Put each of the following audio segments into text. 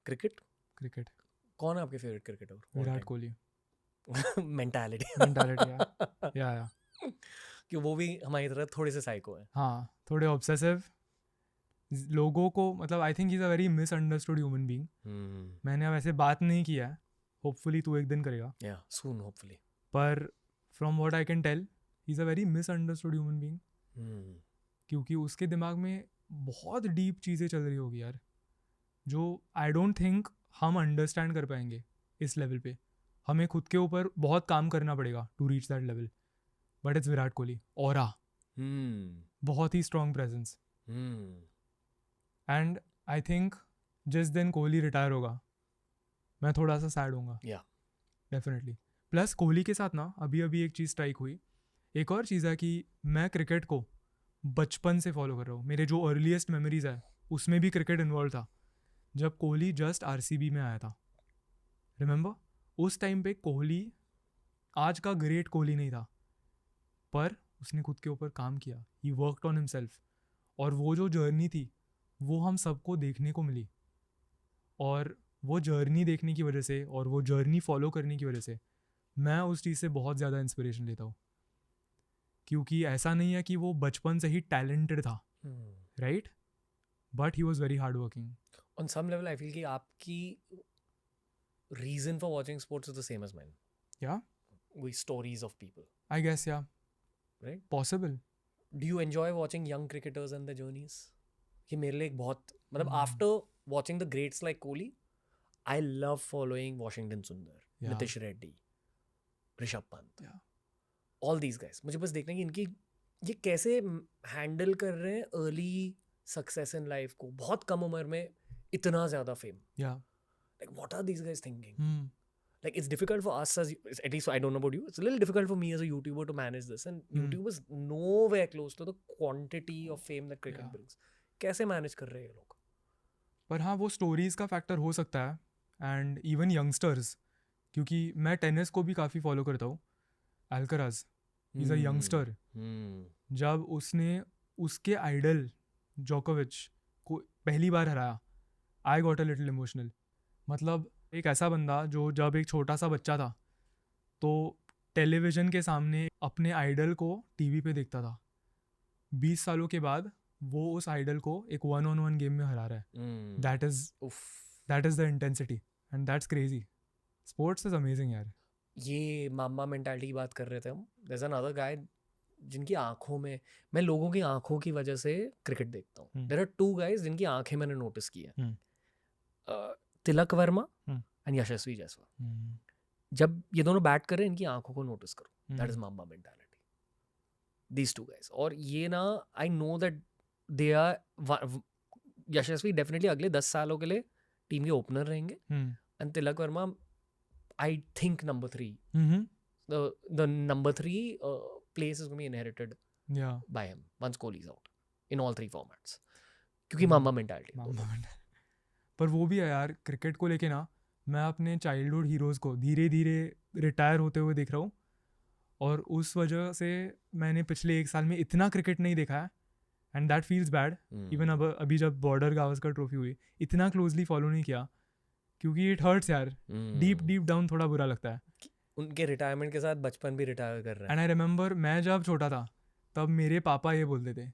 Cricket कौन है आपके favourite cricketer? Virat Kohli mentality या कि वो भी हमारी तरह थोड़े से साइको है. हाँ, थोड़े ऑब्सेसिव लोगों को, मतलब I think he is a very misunderstood human being. मैंने अब ऐसे बात नहीं किया है, होपफुली तू एक दिन करेगा, या सून होपफुली. पर from what I can tell he is a very misunderstood human being. क्योंकि उसके दिमाग में बहुत डीप चीज़ें चल रही होगी यार, जो आई डोंट थिंक हम अंडरस्टैंड कर पाएंगे इस लेवल पे. हमें खुद के ऊपर बहुत काम करना पड़ेगा to reach that level. But it's Virat Kohli. Aura, बहुत ही strong presence. And I think जिस दिन कोहली रिटायर होगा मैं थोड़ा सा सैड होऊंगा. या डेफिनेटली. प्लस कोहली के साथ ना अभी अभी एक चीज़ स्ट्राइक हुई. एक और चीज़ है कि मैं क्रिकेट को बचपन से फॉलो कर रहा हूँ. मेरे जो अर्लीस्ट मेमोरीज है उसमें भी क्रिकेट इन्वॉल्व था. जब कोहली जस्ट आरसीबी में आया था, रिमेंबर, उस टाइम पे कोहली आज का ग्रेट कोहली नहीं था, पर उसने खुद के ऊपर काम किया. He worked on himself. और वो जो जर्नी थी वो हम सबको देखने को मिली. और वो जर्नी देखने की वजह से और वो जर्नी फॉलो करने की वजह से मैं उस चीज़ से बहुत ज़्यादा इंस्पिरेशन लेता हूँ. क्योंकि ऐसा नहीं है कि वो बचपन से ही टैलेंटेड था, right, but he was very hard working. On some level I feel कि आपकी reason for watching sports is the same as mine. Yeah वही stories of people, I guess, yeah right? Possible. Do you enjoy watching young cricketers and the journeys? ये मेरे लिए एक बहुत, मतलब after watching the greats like Kohli, I love following Washington Sundar, Nitish Reddy, Rishabh Pant, all these guys. मुझे बस देखना कि इनकी ये कैसे हैंडल कर रहे हैं अर्ली सक्सेस इन लाइफ को, बहुत कम उम्र में इतना ज़्यादा fame. Like, what are these guys thinking? Like, it's difficult for us as, at least I don't know about you, it's a little difficult for me as a YouTuber to manage this, and YouTube is nowhere close to the quantity of fame that cricket brings. कैसे manage कर रहे हैं ये लोग? पर हाँ, वो stories का फैक्टर हो सकता है. एंड इवन यंगस्टर्स, क्योंकि मैं टेनिस को भी काफ़ी फॉलो करता हूँ. Alcaraz is a youngster. जब उसने उसके आइडल जोकोविच को पहली बार हराया, I got a little emotional. मतलब एक ऐसा बंदा जो जब एक छोटा सा बच्चा था तो टेलीविज़न के सामने अपने आइडल को टीवी पे देखता था. 20 सालों के बाद वो उस आइडल को एक 1-on-1 गेम में हरा रहा है. That is the intensity and that's crazy. Sports is amazing यार. ये मामा मेंटालिटी की बात कर रहे थे हम. देयर इज अनदर गाय जिनकी आंखों में, मैं लोगों की आंखों की वजह से क्रिकेट देखता हूँ. देयर आर टू गाइज जिनकी आंखें मैंने नोटिस की है, तिलक वर्मा एंड यशस्वी जायसवाल. जब ये दोनों बैट कर रहे हैं, इनकी आंखों को नोटिस करो. That is mamba mentality, these two guys. और ये ना, I know that they are, Yashasvi definitely अगले 10 सालों के लिए टीम के ओपनर रहेंगे, and Tilak Varma I think number 3. The number 3 place is going to be inherited by him once Kohli is out in all 3 formats. क्योंकि मामा मेंटालिटी. पर वो भी है यार, क्रिकेट को लेके ना मैं अपने चाइल्डहुड हीरोज़ को धीरे धीरे रिटायर होते हुए देख रहा हूँ. और उस वजह से मैंने पिछले 1 साल में इतना क्रिकेट नहीं देखा है. And that feels bad. Even अब अभी जब बॉर्डर गावस्कर ट्रॉफी हुई, इतना क्लोजली फॉलो नहीं किया क्योंकि इट हर्ट्स यार. डीप डाउन थोड़ा बुरा लगता है. उनके रिटायरमेंट के साथ बचपन भी रिटायर कर रहा है. एंड आई रिमेंबर मैं जब छोटा था तब मेरे पापा ये बोलते थे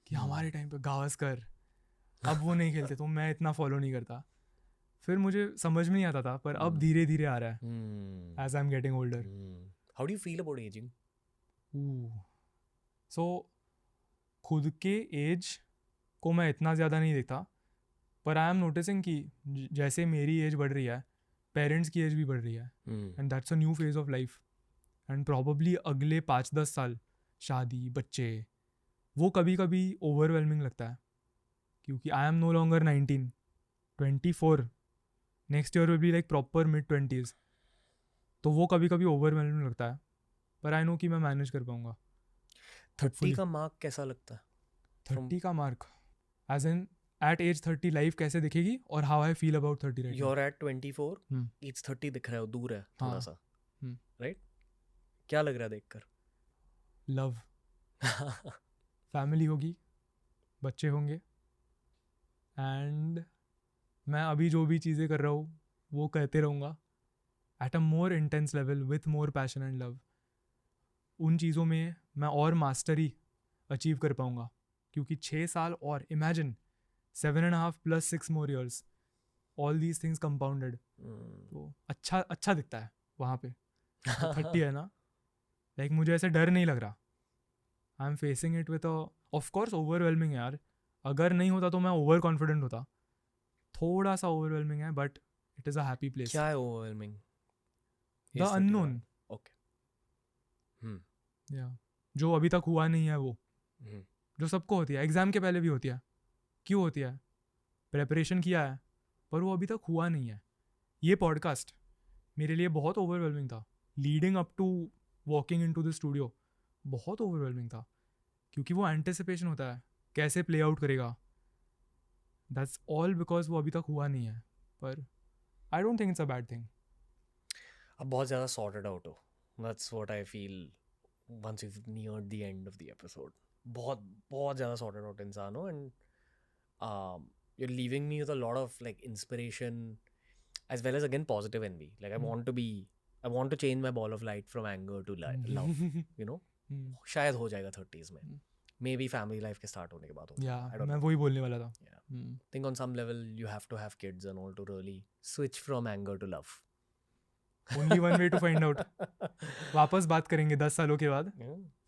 कि हमारे टाइम पे गावस्कर, अब वो नहीं खेलते तो मैं इतना फॉलो नहीं करता. फिर मुझे समझ में नहीं आता था, पर अब धीरे धीरे आ रहा है as I am getting older. How do you feel about ageing? So खुद के एज को मैं इतना ज़्यादा नहीं देखता, पर आई एम नोटिसिंग कि जैसे मेरी एज बढ़ रही है, पेरेंट्स की एज भी बढ़ रही है. And that's a new phase of life. And probably अगले 5-10 साल शादी, बच्चे, वो कभी कभी ओवरवेलमिंग लगता है. क्योंकि I am no longer 19, 24. Next year will be like proper mid-20s. तो वो कभी कभी ओवरवेलमिंग लगता है, पर आई नो कि मैं मैनेज कर पाऊंगा. 30 का मार्क कैसा लगता है? 30 का mark as in at age 30 life कैसे दिखेगी और how I feel about 30 right. You are at 24, age 30 दिख रहा है, दूर है थोड़ा सा, राइट? क्या लग रहा है देखकर? लव. फैमिली होगी, बच्चे होंगे, एंड मैं अभी जो भी चीज़ें कर रहा हूँ वो करते रहूँगा at a more intense level with more passion and love. उन चीज़ों में मैं और मास्टरी अचीव कर पाऊँगा, क्योंकि 6 साल और imagine 7.5 + 6 more years, all these things compounded. तो अच्छा दिखता है वहाँ पे. 30 है ना, लाइक मुझे ऐसे डर नहीं लग रहा. I am facing it width of course overwhelming यार. अगर नहीं होता तो मैं ओवर कॉन्फिडेंट होता. थोड़ा सा ओवरवेलमिंग है but it is a happy place. क्या है ओवरवेलमिंग? The unknown. ओके. या जो अभी तक हुआ नहीं है वो, जो सबको होती है. एग्जाम के पहले भी होती है. क्यों होती है? प्रेपरेशन किया है पर वो अभी तक हुआ नहीं है. ये पॉडकास्ट मेरे लिए बहुत ओवरवेलमिंग था. Leading up to walking into the studio बहुत ओवरवेलमिंग था, क्योंकि वो एंटिसिपेशन होता है कैसे प्ले आउट करेगा. दैट्स ऑल बिकॉज वो अभी तक हुआ नहीं है. पर I don't think it's a bad thing. अब बहुत ज़्यादा सॉर्टेड आउट हो. That's what I feel once you've neared the end of the episode. बहुत बहुत ज़्यादा sorted out इंसान हो, and you're leaving me with a lot of like inspiration as well as again positive envy. Like I want to change my ball of light from anger to love. You know, शायद हो जाएगा 30s में. Maybe family life के start होने के बाद होगा. या I don't मैं know. वही बोलने वाला था. Think on some level you have to have kids and all to really switch from anger to love. Only one way to find out. वापस बात करेंगे 10 सालों के बाद,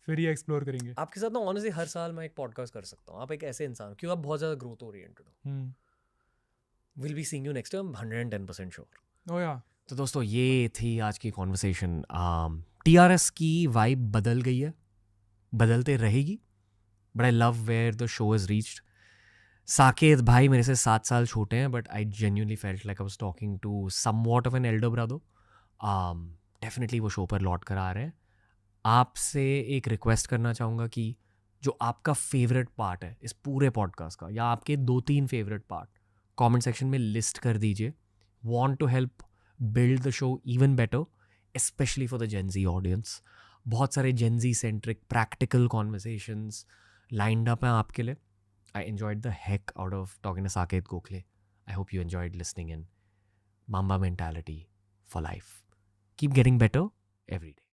फिर ये एक्सप्लोर करेंगे. आपके साथ ना ऑनेस्टली हर साल मैं एक पॉडकास्ट कर सकता हूँ. आप एक ऐसे इंसान हो क्योंकि आप बहुत ज़्यादा ग्रोथ ओरिएंटेड हो. Will be seeing you next time, 110% sure. Oh yeah. तो दोस्तों ये थी आज की कॉन्वर्सेशन. TRS की वाइब बदल गई है, बदलते रहेगी, but I love where the show is reached. Saket भाई मेरे से 7 साल छोटे हैं, but I genuinely felt like I was talking to somewhat of an elder brother. Definitely वो शो पर लौट कर आ रहे हैं. आपसे एक रिक्वेस्ट करना चाहूँगा कि जो आपका फेवरेट पार्ट है इस पूरे पॉडकास्ट का, या आपके 2-3 फेवरेट पार्ट कमेंट सेक्शन में लिस्ट कर दीजिए. Want to help build the show even better, specially for the Gen Z audience. बहुत सारे Gen Z centric practical conversations lined up हैं आपके लिए. I enjoyed the heck out of talking to Saket Gokhale. I hope you enjoyed listening in. Mamba mentality for life. Keep getting better every day.